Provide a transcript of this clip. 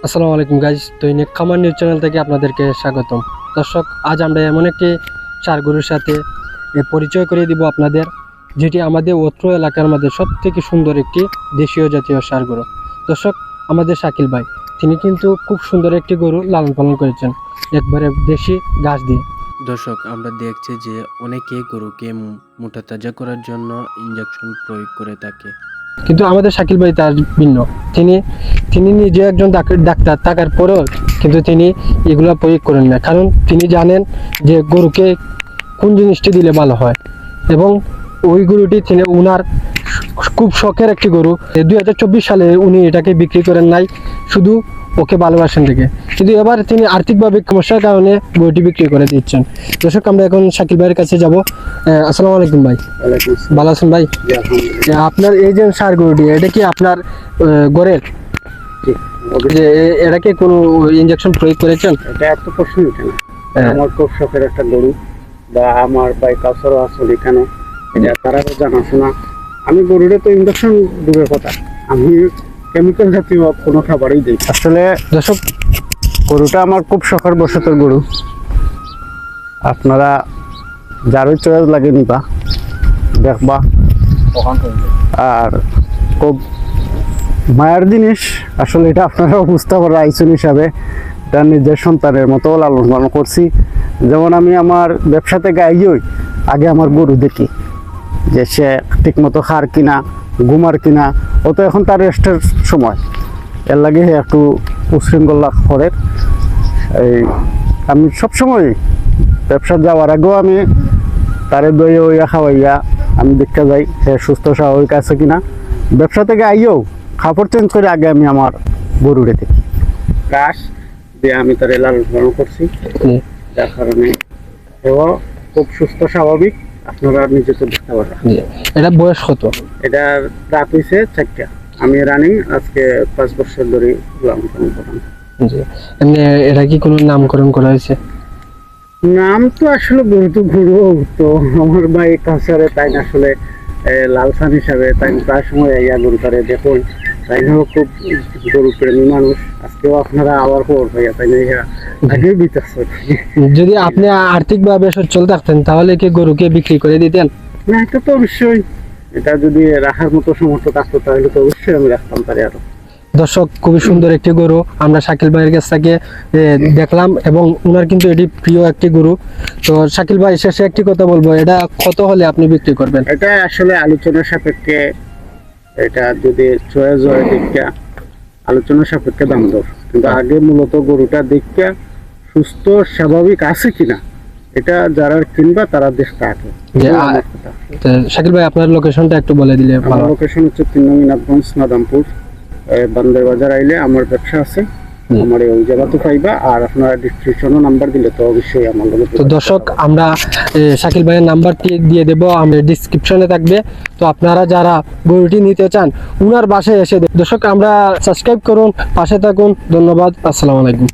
আসসালামু আলাইকুম গাইজ, দৈনিক খামার নিউজ চ্যানেল থেকে আপনাদেরকে স্বাগতম। দর্শক, আজ আমরা এমন একটি ষাঁড় গরুর সাথে পরিচয় করিয়ে দিব আপনাদের, যেটি আমাদের অত্র এলাকার মধ্যে সবথেকে সুন্দর একটি দেশীয় জাতীয় ষাঁড় গরু। দর্শক, আমাদের শাকিল ভাই, তিনি কিন্তু খুব সুন্দর একটি গরু লালন পালন করেছেন, একবারে দেশি ঘাস দিয়ে। দর্শক, আমরা দেখছি যে অনেকে গরুকে মোটা তাজা করার জন্য ইনজেকশন প্রয়োগ করে থাকে, কিন্তু আমাদের শাকিল ভাই তার ভিন্ন। তিনি নিজে একজন ডাক্তার থাকার পরেও কিন্তু তিনি এগুলো প্রয়োগ করেন না, কারণ তিনি জানেন যে গরুকে কোন জিনিসটি দিলে ভালো হয়। এবং ওই গরুটি তিনি উনার খুব শখের একটি গরু। 2024 সালে উনি এটাকে বিক্রি করেন নাই, শুধু ওকে ভালোবাসেন থেকে। কিন্তু এবার তিনি আর্থিকভাবে সমস্যার কারণে গরুটি বিক্রি করে দিচ্ছেন। দর্শক, আমরা এখন শাকিল ভাইয়ের কাছে যাব। আসসালামু আলাইকুম ভাই। ভালো আছেন ভাই? আপনার এই যে ষাঁড় গরুটি, এটা কি আপনার গড়ের? যে এটা কি কোনো ইনজেকশন প্রয়োগ করেছেন? এটা এত প্রশ্ন উঠে না। আমার খুব শখের একটা গরু, বা আমার ভাই কাউসারও আসলে এখানে, এটা তারাও জানাশোনা। আমি গরুরে তো ইনজেকশন দূরের কথা, আমি কেমিক্যাল জাতীয় কোনো খাবারই দিই। আসলে দর্শক, গরুটা আমার খুব শখের বসতের গরু। আপনারা যারই চয়েস লাগে নিবা, দেখবা। আর খুব মায়ের জিনিস আসলে, এটা আপনারা বুঝতে পারেন আইসন হিসাবে। এটা নিজের সন্তানের মতো লালন পালন করছি। যেমন আমি আমার ব্যবসাতে গাইই, আগে আমার গরু দেখি যে সে ঠিক মতো খার কিনা, ঘুমার কিনা। ও তো এখন তার রেস্টের সময়, এর লাগে একটু উশৃঙ্খলা করে। এই আমি সবসময় ব্যবসা যাওয়ার আগেও আমি তারে দইয়ে ওইয়া খাওয়াইয়া আমি দেখা যাই সে সুস্থ স্বাভাবিক আছে কিনা। ব্যবসা থেকে আইও খাবার চেঞ্জ করে আগে আমি আমার গরুরে দেখি। ঘাস দিয়ে আমি তারে লালন পালন করছি, যার কারণে এও খুব সুস্থ স্বাভাবিক। আপনারা নিজে তো দেখতে পারেন। এটা বয়স কত? এটা রাত হয়েছে 4টা। আমি রানিং আজকে 5 বছর ধরে লালন পালন করলাম। এমনি এটা কি কোনো নামকরণ করা হয়েছে? নাম তো আসলে গরু তো গরু, তো আমার ভাই কাছারে তাই না আসলে লালসান হিসাবে তাই প্রায় সময় ইয়া গরু তারে দেখুন। তাই না খুব গরু প্রেমী মানুষ। আজকেও আপনারা আবার খবর পাইয়া তাই না আগেই বিতাচ্ছে। যদি আপনি আর্থিকভাবে সচ্ছল থাকতেন, তাহলে কি গরুকে বিক্রি করে দিতেন? না, এটা তো অবশ্যই, এটা যদি রাখার মতো সমর্থ থাকতো তাহলে তো অবশ্যই আমি রাখতাম তারে আরো। দর্শক, খুবই সুন্দর একটি গরু আমরা শাকিল ভাইয়ের কাছ থেকে দেখলাম, এবং ওনার কিন্তু এটি প্রিয় একটি গরু। তো শাকিল ভাই, শেষে একটি কথা বলবো, এটা কত হলে আপনি বিক্রি করবেন? এটা আসলে আলোচনার সাপেক্ষে, এটা যদি চয়েস হয় দেখা আলোচনার সাপেক্ষে দাম দর। কিন্তু আগে মূলত গরুটা দেখা সুস্থ স্বাভাবিক আছে কিনা, এটা যারা কিনবা তারা দেখতে আগে। তো শাকিল ভাই, আপনার লোকেশনটা একটু বলে দিলে আমার ভালো। লোকেশন হচ্ছে 3 নং নাথগঞ্জ, নাদামপুর, বান্দের বাজার আইলে আমার ব্যবসা আছে, আমার ওই জায়গাতে পাইবা। আর আপনারা ডিসক্রিপশনে নাম্বার দিলে তো অবশ্যই আমার লগে। তো দর্শক, আমরা শাকিল ভাইয়ের নাম্বারটি দিয়ে দেবো, আমাদের ডিসক্রিপশনে থাকবে। তো আপনারা যারা গরুটি নিতে চান, উনার বাসায় এসে দর্শক, আমরা সাবস্ক্রাইব করুন, পাশে থাকুন। ধন্যবাদ। আসসালামু আলাইকুম।